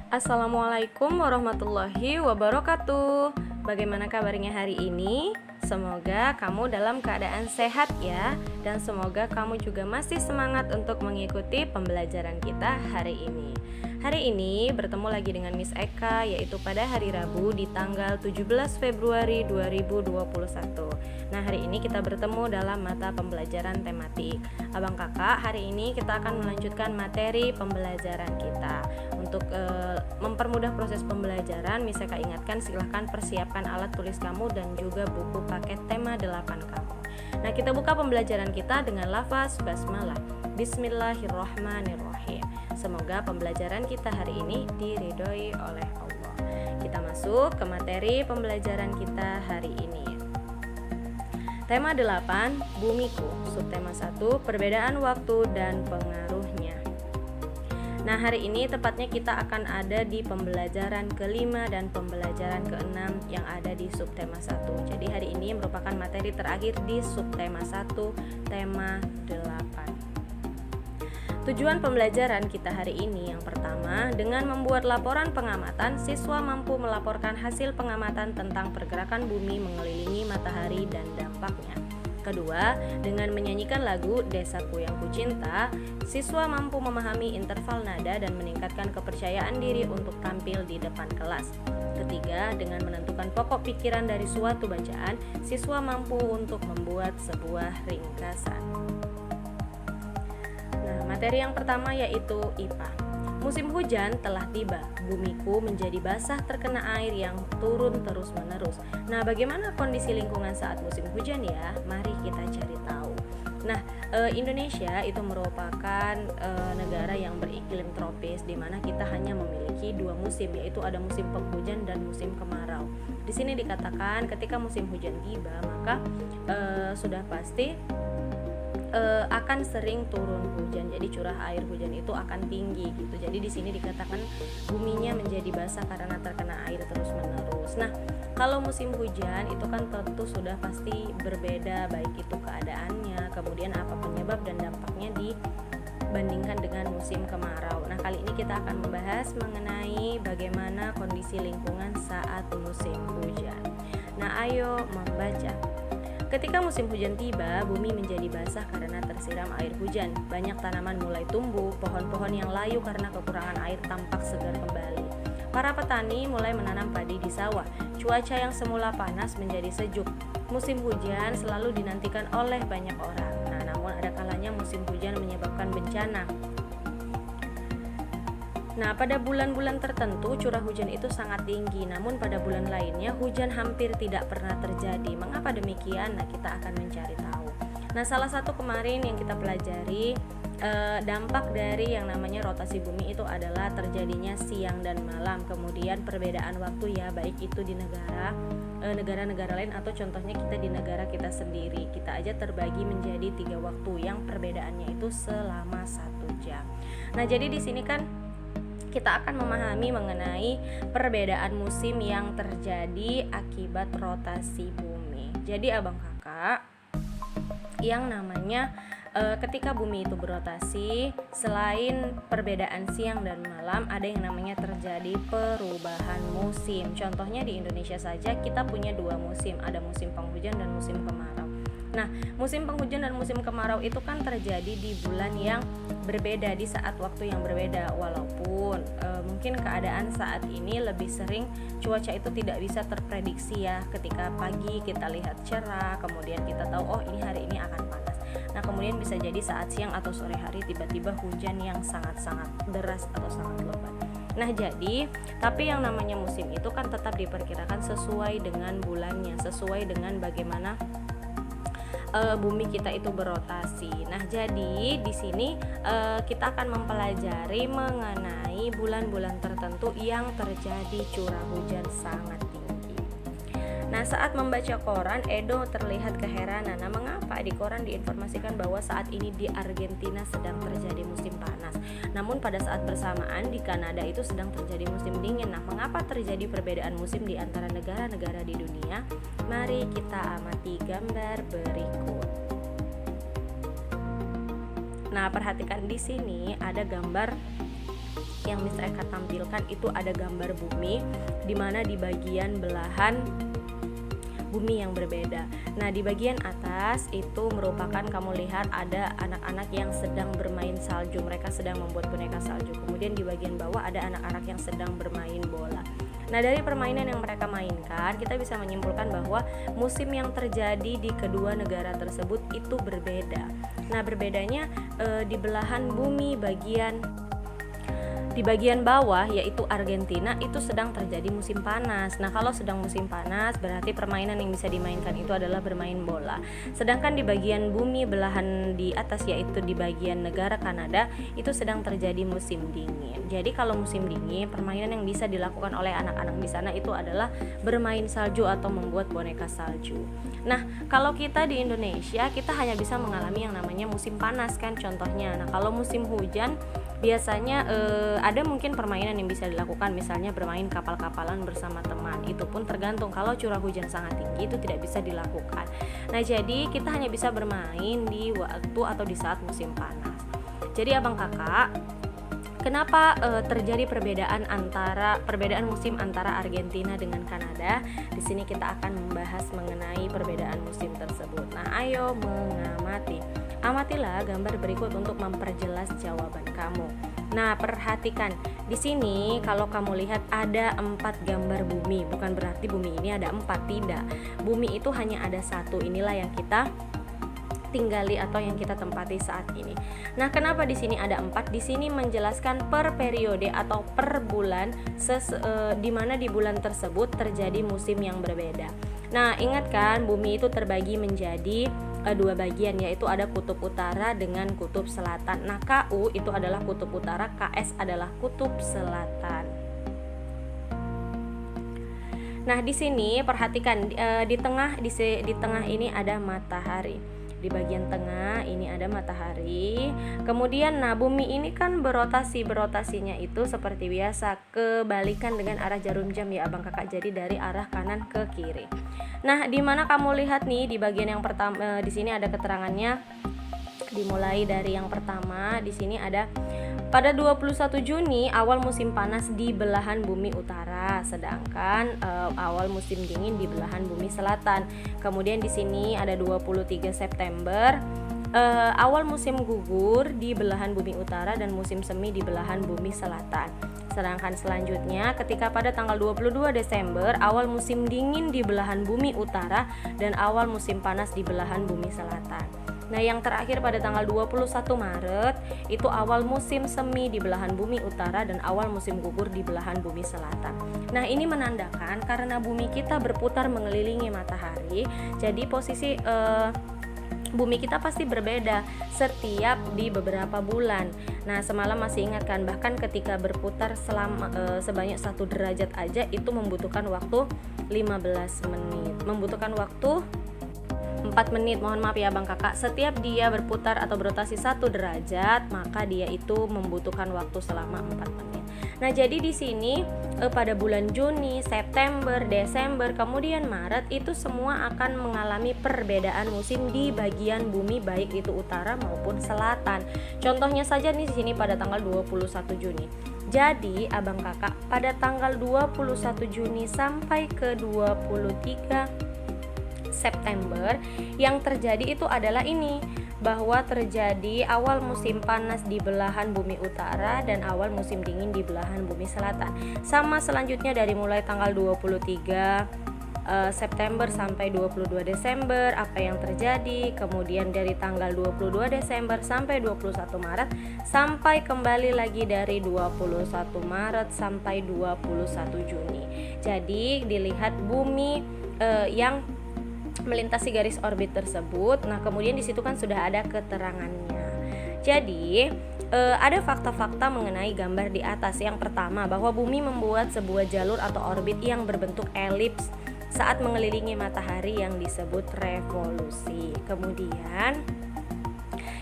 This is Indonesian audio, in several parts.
Assalamualaikum warahmatullahi wabarakatuh. Bagaimana kabarnya hari ini? Semoga kamu dalam keadaan sehat ya. Dan semoga kamu juga masih semangat untuk mengikuti pembelajaran kita hari ini. Hari ini bertemu lagi dengan Miss Eka, yaitu pada hari Rabu di tanggal 17 Februari 2021. Nah, hari ini kita bertemu dalam mata pembelajaran tematik. Abang kakak, hari ini kita akan melanjutkan materi pembelajaran kita. Untuk mempermudah proses pembelajaran, Miss Eka ingatkan silahkan persiapkan alat tulis kamu dan juga buku paket tema 8 kamu. Nah, kita buka pembelajaran kita dengan lafaz basmalah. Bismillahirrahmanirrahim. Semoga pembelajaran kita hari ini diridhoi oleh Allah. Kita masuk ke materi pembelajaran kita hari ini. Tema 8, Bumiku. Subtema 1, perbedaan waktu dan pengaruhnya. Nah, hari ini tepatnya kita akan ada di pembelajaran kelima dan pembelajaran keenam yang ada di subtema 1. Jadi hari ini merupakan materi terakhir di subtema 1, tema 8. Tujuan pembelajaran kita hari ini yang pertama, dengan membuat laporan pengamatan, siswa mampu melaporkan hasil pengamatan tentang pergerakan bumi mengelilingi matahari dan dampaknya. Kedua, dengan menyanyikan lagu Desaku Yang Kucinta, siswa mampu memahami interval nada dan meningkatkan kepercayaan diri untuk tampil di depan kelas. Ketiga, dengan menentukan pokok pikiran dari suatu bacaan, siswa mampu untuk membuat sebuah ringkasan. Nah, materi yang pertama yaitu IPA. Musim hujan telah tiba, bumiku menjadi basah terkena air yang turun terus-menerus. Nah, bagaimana kondisi lingkungan saat musim hujan ya? Mari kita cari tahu. Nah, Indonesia itu merupakan negara yang beriklim tropis, di mana kita hanya memiliki dua musim, yaitu ada musim penghujan dan musim kemarau. Di sini dikatakan ketika musim hujan tiba, maka sudah pasti akan sering turun hujan. Jadi curah air hujan itu akan tinggi gitu. Jadi di sini dikatakan buminya menjadi basah karena terkena air terus-menerus. Nah, kalau musim hujan itu kan tentu sudah pasti berbeda, baik itu keadaannya, kemudian apa penyebab dan dampaknya dibandingkan dengan musim kemarau. Nah, kali ini kita akan membahas mengenai bagaimana kondisi lingkungan saat musim hujan. Nah, ayo membaca. Ketika musim hujan tiba, bumi menjadi basah karena tersiram air hujan. Banyak tanaman mulai tumbuh, pohon-pohon yang layu karena kekurangan air tampak segar kembali. Para petani mulai menanam padi di sawah. Cuaca yang semula panas menjadi sejuk. Musim hujan selalu dinantikan oleh banyak orang. Nah, namun ada kalanya musim hujan menyebabkan bencana. Nah, pada bulan-bulan tertentu curah hujan itu sangat tinggi, namun pada bulan lainnya hujan hampir tidak pernah terjadi. Mengapa demikian? Nah, kita akan mencari tahu. Nah, salah satu kemarin yang kita pelajari dampak dari yang namanya rotasi bumi itu adalah terjadinya siang dan malam, kemudian perbedaan waktu ya, baik itu di negara-negara lain atau contohnya kita di negara kita sendiri. Kita aja terbagi menjadi 3 waktu yang perbedaannya itu selama 1 jam. Nah, jadi di sini kan kita akan memahami mengenai perbedaan musim yang terjadi akibat rotasi bumi. Jadi abang kakak, yang namanya ketika bumi itu berotasi, selain perbedaan siang dan malam, ada yang namanya terjadi perubahan musim. Contohnya di Indonesia saja kita punya 2 musim, ada musim penghujan dan musim kemarau. Nah, musim penghujan dan musim kemarau itu kan terjadi di bulan yang berbeda, di saat waktu yang berbeda. Walaupun mungkin keadaan saat ini lebih sering cuaca itu tidak bisa terprediksi ya. Ketika pagi kita lihat cerah, kemudian kita tahu oh ini hari ini akan panas. Nah, kemudian bisa jadi saat siang atau sore hari tiba-tiba hujan yang sangat-sangat deras atau sangat lebat. Nah, jadi tapi yang namanya musim itu kan tetap diperkirakan sesuai dengan bulannya, sesuai dengan bagaimana bumi kita itu berotasi. Nah, jadi di sini kita akan mempelajari mengenai bulan-bulan tertentu yang terjadi curah hujan sangat tinggi. Nah, saat membaca koran, Edo terlihat keheranan. Nah, mengapa di koran diinformasikan bahwa saat ini di Argentina sedang terjadi musim panas, namun pada saat bersamaan di Kanada itu sedang terjadi musim dingin. Nah, mengapa terjadi perbedaan musim di antara negara-negara di dunia? Mari kita amati gambar berikut. Nah, perhatikan di sini ada gambar yang Mr. Eka tampilkan itu ada gambar bumi, di mana di bagian belahan bumi yang berbeda. Nah, di bagian atas itu merupakan kamu lihat ada anak-anak yang sedang bermain salju. Mereka sedang membuat boneka salju. Kemudian di bagian bawah ada anak-anak yang sedang bermain bola. Nah, dari permainan yang mereka mainkan, kita bisa menyimpulkan bahwa musim yang terjadi di kedua negara tersebut itu berbeda. Nah, berbedanya di belahan bumi di bagian bawah, yaitu Argentina, itu sedang terjadi musim panas. Nah, kalau sedang musim panas berarti permainan yang bisa dimainkan itu adalah bermain bola. Sedangkan di bagian bumi belahan di atas, yaitu di bagian negara Kanada, itu sedang terjadi musim dingin. Jadi kalau musim dingin, permainan yang bisa dilakukan oleh anak-anak di sana itu adalah bermain salju atau membuat boneka salju. Nah, kalau kita di Indonesia, kita hanya bisa mengalami yang namanya musim panas kan contohnya. Nah, kalau musim hujan biasanya ada mungkin permainan yang bisa dilakukan, misalnya bermain kapal-kapalan bersama teman. Itu pun tergantung, kalau curah hujan sangat tinggi itu tidak bisa dilakukan. Nah, jadi kita hanya bisa bermain di waktu atau di saat musim panas. Jadi abang kakak, kenapa terjadi perbedaan musim antara Argentina dengan Kanada? Di sini kita akan membahas mengenai perbedaan musim tersebut. Nah, ayo mengamati. Amatilah gambar berikut untuk memperjelas jawaban kamu. Nah, perhatikan di sini kalau kamu lihat ada 4 gambar bumi. Bukan berarti bumi ini ada 4, tidak. Bumi itu hanya ada 1. Inilah yang kita tinggali atau yang kita tempati saat ini. Nah, kenapa di sini ada 4? Di sini menjelaskan per periode atau per bulan, di mana di bulan tersebut terjadi musim yang berbeda. Nah, ingat kan bumi itu terbagi menjadi 2 bagian, yaitu ada kutub utara dengan kutub selatan. Nah, KU itu adalah kutub utara, KS adalah kutub selatan. Nah, di sini perhatikan di tengah ini ada matahari. Di bagian tengah ini ada matahari. Kemudian bumi ini kan berotasinya itu seperti biasa kebalikan dengan arah jarum jam ya abang kakak. Jadi dari arah kanan ke kiri. Nah, di mana kamu lihat nih di bagian yang pertama, di sini ada keterangannya. Dimulai dari yang pertama, di sini ada pada 21 Juni awal musim panas di belahan bumi utara, sedangkan awal musim dingin di belahan bumi selatan. Kemudian di sini ada 23 September awal musim gugur di belahan bumi utara dan musim semi di belahan bumi selatan. Sedangkan selanjutnya ketika pada tanggal 22 Desember awal musim dingin di belahan bumi utara dan awal musim panas di belahan bumi selatan. Nah, yang terakhir pada tanggal 21 Maret itu awal musim semi di belahan bumi utara dan awal musim gugur di belahan bumi selatan. Nah, ini menandakan karena bumi kita berputar mengelilingi matahari, jadi posisi bumi kita pasti berbeda setiap di beberapa bulan. Nah, semalam masih ingat kan, bahkan ketika berputar selama sebanyak 1 derajat aja itu membutuhkan waktu 15 menit. Membutuhkan waktu 4 menit, mohon maaf ya bang kakak. Setiap dia berputar atau berotasi 1 derajat, maka dia itu membutuhkan waktu selama 4 menit. Nah, jadi di sini pada bulan Juni, September, Desember, kemudian Maret itu semua akan mengalami perbedaan musim di bagian bumi baik itu utara maupun selatan. Contohnya saja nih di sini pada tanggal 21 Juni. Jadi, abang kakak pada tanggal 21 Juni sampai ke 23 September yang terjadi itu adalah ini, bahwa terjadi awal musim panas di belahan bumi utara dan awal musim dingin di belahan bumi selatan. Sama selanjutnya dari mulai tanggal 23 September sampai 22 Desember apa yang terjadi, kemudian dari tanggal 22 Desember sampai 21 Maret, sampai kembali lagi dari 21 Maret sampai 21 Juni. Jadi dilihat bumi yang melintasi garis orbit tersebut. Nah, kemudian di situ kan sudah ada keterangannya. Jadi ada fakta-fakta mengenai gambar di atas. Yang pertama, bahwa bumi membuat sebuah jalur atau orbit yang berbentuk elips saat mengelilingi matahari yang disebut revolusi. Kemudian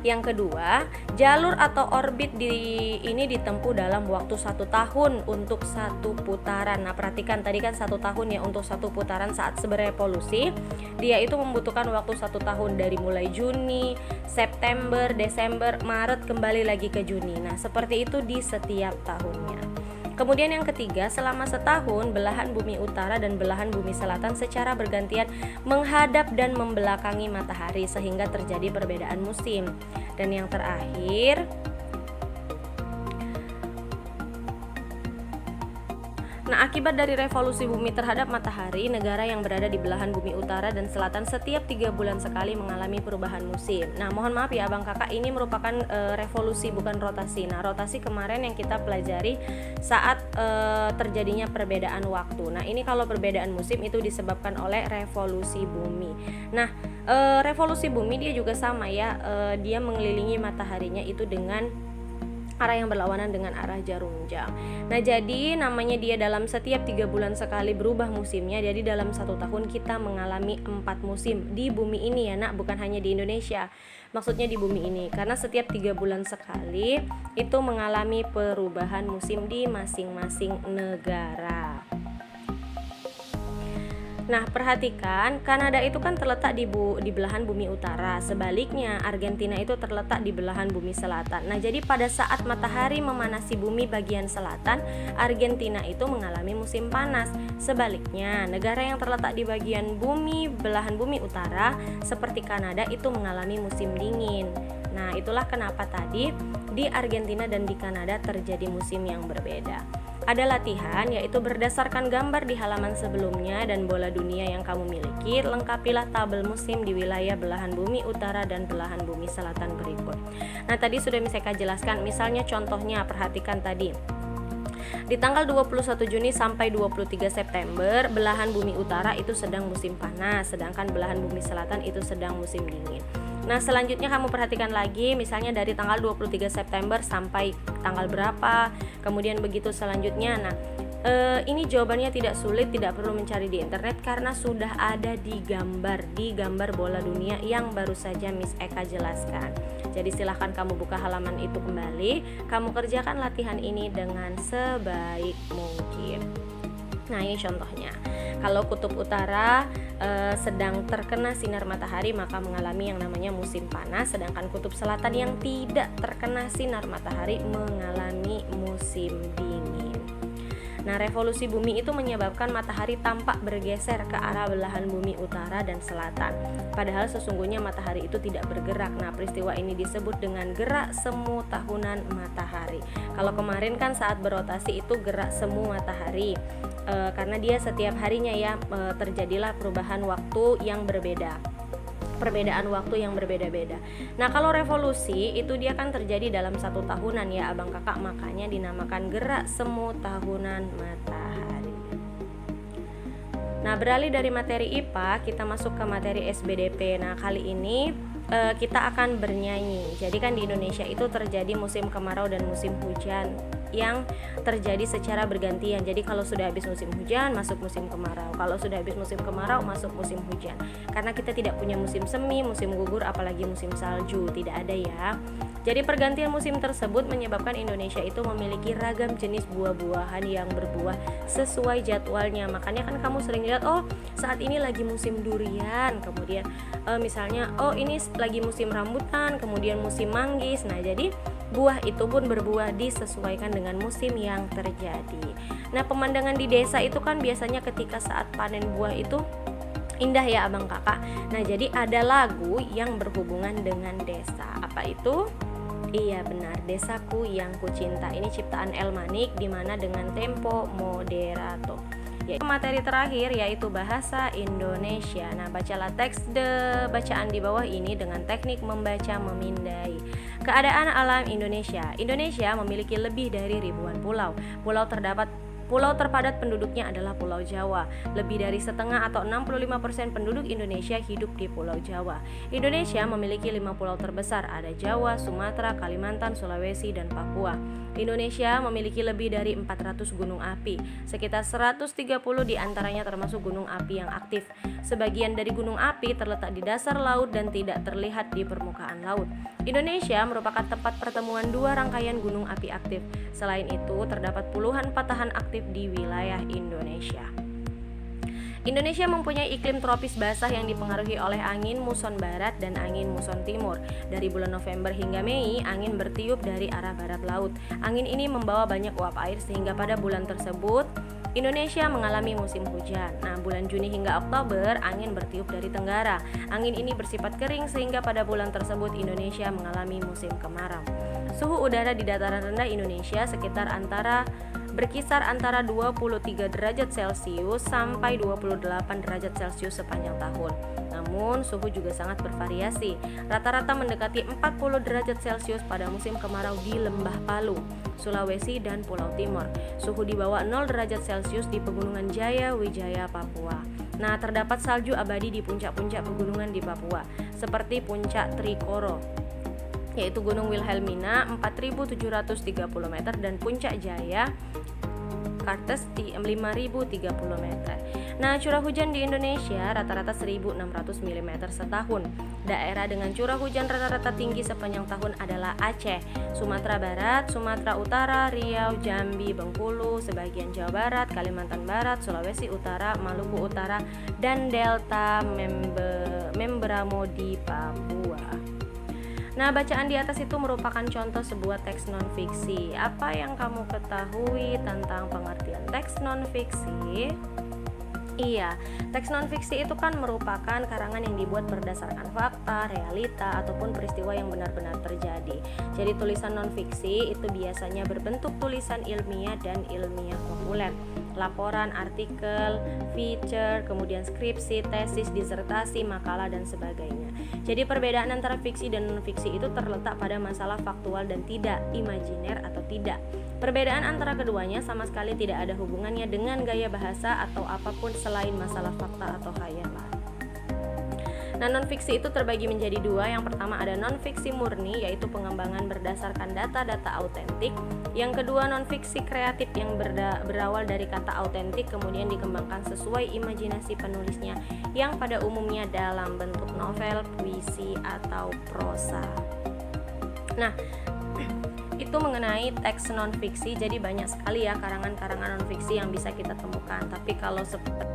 Yang kedua, jalur atau orbit ini ditempuh dalam waktu 1 tahun untuk satu putaran. Nah, perhatikan tadi kan 1 tahun ya untuk satu putaran saat berevolusi. Dia itu membutuhkan waktu 1 tahun dari mulai Juni, September, Desember, Maret kembali lagi ke Juni. Nah, seperti itu di setiap tahunnya. Kemudian yang ketiga, selama setahun belahan bumi utara dan belahan bumi selatan secara bergantian menghadap dan membelakangi matahari sehingga terjadi perbedaan musim. Dan yang terakhir, nah, akibat dari revolusi bumi terhadap matahari, negara yang berada di belahan bumi utara dan selatan setiap 3 bulan sekali mengalami perubahan musim. Nah, mohon maaf ya abang kakak, ini merupakan revolusi bukan rotasi. Nah, rotasi kemarin yang kita pelajari saat terjadinya perbedaan waktu. Nah, ini kalau perbedaan musim itu disebabkan oleh revolusi bumi. Nah, revolusi bumi dia juga sama ya, dia mengelilingi mataharinya itu dengan arah yang berlawanan dengan arah jarum jam. Nah, jadi namanya dia dalam setiap 3 bulan sekali berubah musimnya. Jadi dalam 1 tahun kita mengalami 4 musim di bumi ini ya nak, bukan hanya di Indonesia. Maksudnya di bumi ini, karena setiap 3 bulan sekali itu mengalami perubahan musim di masing-masing negara. Nah, perhatikan, Kanada itu kan terletak di belahan bumi utara. Sebaliknya, Argentina itu terletak di belahan bumi selatan. Nah, jadi pada saat matahari memanasi bumi bagian selatan, Argentina itu mengalami musim panas. Sebaliknya, negara yang terletak di bagian belahan bumi utara seperti Kanada itu mengalami musim dingin. Nah, itulah kenapa tadi di Argentina dan di Kanada terjadi musim yang berbeda. Ada latihan, yaitu berdasarkan gambar di halaman sebelumnya dan bola dunia yang kamu miliki, lengkapilah tabel musim di wilayah belahan bumi utara dan belahan bumi selatan berikut. Nah, tadi sudah saya jelaskan, misalnya contohnya, perhatikan tadi. Di tanggal 21 Juni sampai 23 September, belahan bumi utara itu sedang musim panas, sedangkan belahan bumi selatan itu sedang musim dingin. Nah, selanjutnya kamu perhatikan lagi, misalnya dari tanggal 23 September sampai tanggal berapa, kemudian begitu selanjutnya. Nah, ini jawabannya tidak sulit, tidak perlu mencari di internet karena sudah ada di gambar bola dunia yang baru saja Miss Eka jelaskan. Jadi silahkan kamu buka halaman itu kembali, kamu kerjakan latihan ini dengan sebaik mungkin. Nah, ini contohnya. Kalau kutub utara sedang terkena sinar matahari, maka mengalami yang namanya musim panas, sedangkan kutub selatan yang tidak terkena sinar matahari mengalami musim dingin. Nah, revolusi bumi itu menyebabkan matahari tampak bergeser ke arah belahan bumi utara dan selatan. Padahal sesungguhnya matahari itu tidak bergerak. Nah, peristiwa ini disebut dengan gerak semu tahunan matahari. Kalau kemarin kan saat berotasi itu gerak semu matahari. Karena dia setiap harinya ya terjadilah perubahan waktu yang berbeda. Perbedaan waktu yang berbeda-beda. Nah, kalau revolusi itu dia kan terjadi dalam 1 tahunan ya abang kakak, makanya dinamakan gerak semu tahunan matahari. Nah, beralih dari materi IPA kita masuk ke materi SBDP. Nah, kali ini kita akan bernyanyi. Jadi kan di Indonesia itu terjadi musim kemarau dan musim hujan yang terjadi secara bergantian. Jadi kalau sudah habis musim hujan masuk musim kemarau, kalau sudah habis musim kemarau masuk musim hujan. Karena kita tidak punya musim semi, musim gugur, apalagi musim salju, tidak ada ya. Jadi pergantian musim tersebut menyebabkan Indonesia itu memiliki ragam jenis buah-buahan yang berbuah sesuai jadwalnya. Makanya kan kamu sering lihat, oh saat ini lagi musim durian, kemudian misalnya oh ini lagi musim rambutan, kemudian musim manggis. Nah, jadi buah itu pun berbuah disesuaikan dengan musim yang terjadi. Nah, pemandangan di desa itu kan biasanya ketika saat panen buah itu indah ya abang kakak. Nah, jadi ada lagu yang berhubungan dengan desa. Apa itu? Iya benar, Desaku Yang Kucinta. Ini ciptaan El Manik dimana dengan tempo moderato. Ya, materi terakhir yaitu bahasa Indonesia. Nah, bacalah teks bacaan di bawah ini dengan teknik membaca memindai. Keadaan alam Indonesia. Indonesia memiliki lebih dari ribuan pulau. Pulau terpadat penduduknya adalah Pulau Jawa. Lebih dari setengah atau 65% penduduk Indonesia hidup di Pulau Jawa. Indonesia memiliki 5 pulau terbesar, ada Jawa, Sumatera, Kalimantan, Sulawesi, dan Papua. Indonesia memiliki lebih dari 400 gunung api. Sekitar 130 diantaranya termasuk gunung api yang aktif. Sebagian dari gunung api terletak di dasar laut dan tidak terlihat di permukaan laut. Indonesia merupakan tempat pertemuan dua rangkaian gunung api aktif. Selain itu, terdapat puluhan patahan aktif di wilayah Indonesia. Indonesia mempunyai iklim tropis basah yang dipengaruhi oleh angin muson barat dan angin muson timur. Dari bulan November hingga Mei, angin bertiup dari arah barat laut. Angin ini membawa banyak uap air sehingga pada bulan tersebut Indonesia mengalami musim hujan. Nah, bulan Juni hingga Oktober, angin bertiup dari tenggara. Angin ini bersifat kering sehingga pada bulan tersebut Indonesia mengalami musim kemarau. Suhu udara di dataran rendah Indonesia berkisar antara 23 derajat Celcius sampai 28 derajat Celcius sepanjang tahun. Namun, suhu juga sangat bervariasi. Rata-rata mendekati 40 derajat Celcius pada musim kemarau di Lembah Palu, Sulawesi, dan Pulau Timur. Suhu di bawah 0 derajat Celcius di Pegunungan Jaya Wijaya, Papua. Nah, terdapat salju abadi di puncak-puncak pegunungan di Papua, seperti Puncak Trikoro, yaitu Gunung Wilhelmina 4730 meter, dan Puncak Jaya Kartes di 5030 meter. Nah, curah hujan di Indonesia rata-rata 1600 mm setahun. Daerah dengan curah hujan rata-rata tinggi sepanjang tahun adalah Aceh, Sumatera Barat, Sumatera Utara, Riau, Jambi, Bengkulu, sebagian Jawa Barat, Kalimantan Barat, Sulawesi Utara, Maluku Utara, dan Delta Membramo di Papua. Nah, bacaan di atas itu merupakan contoh sebuah teks non-fiksi. Apa yang kamu ketahui tentang pengertian teks non-fiksi? Iya, teks non-fiksi itu kan merupakan karangan yang dibuat berdasarkan fakta, realita, ataupun peristiwa yang benar-benar terjadi. Jadi tulisan non-fiksi itu biasanya berbentuk tulisan ilmiah dan ilmiah populer. Laporan, artikel, feature, kemudian skripsi, tesis, disertasi, makalah, dan sebagainya. Jadi perbedaan antara fiksi dan non-fiksi itu terletak pada masalah faktual dan tidak, imajiner atau tidak. Perbedaan antara keduanya sama sekali tidak ada hubungannya dengan gaya bahasa atau apapun selain masalah fakta atau khayalan. Nah, non-fiksi itu terbagi menjadi dua. Yang pertama ada non-fiksi murni, yaitu pengembangan berdasarkan data-data autentik. Yang kedua non-fiksi kreatif yang berawal dari kata autentik kemudian dikembangkan sesuai imajinasi penulisnya, yang pada umumnya dalam bentuk novel, puisi, atau prosa. Nah, itu mengenai teks non-fiksi. Jadi banyak sekali ya karangan-karangan non-fiksi yang bisa kita temukan. Tapi kalau seperti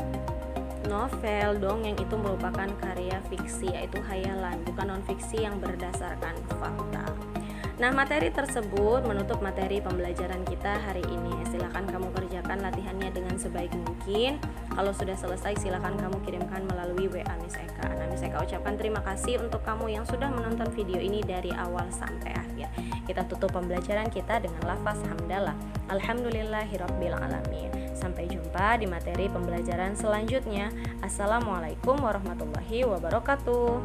novel, dongeng itu merupakan karya fiksi, yaitu khayalan, bukan non-fiksi yang berdasarkan fakta. Nah, materi tersebut menutup materi pembelajaran kita hari ini. Silakan kamu kerjakan latihannya dengan sebaik mungkin. Kalau sudah selesai, silakan kamu kirimkan melalui WA Miss Eka. Nah, Miss Eka ucapkan terima kasih untuk kamu yang sudah menonton video ini dari awal sampai akhir. Kita tutup pembelajaran kita dengan lafaz hamdalah. Alhamdulillahirabbil alamin. Sampai jumpa di materi pembelajaran selanjutnya. Assalamualaikum warahmatullahi wabarakatuh.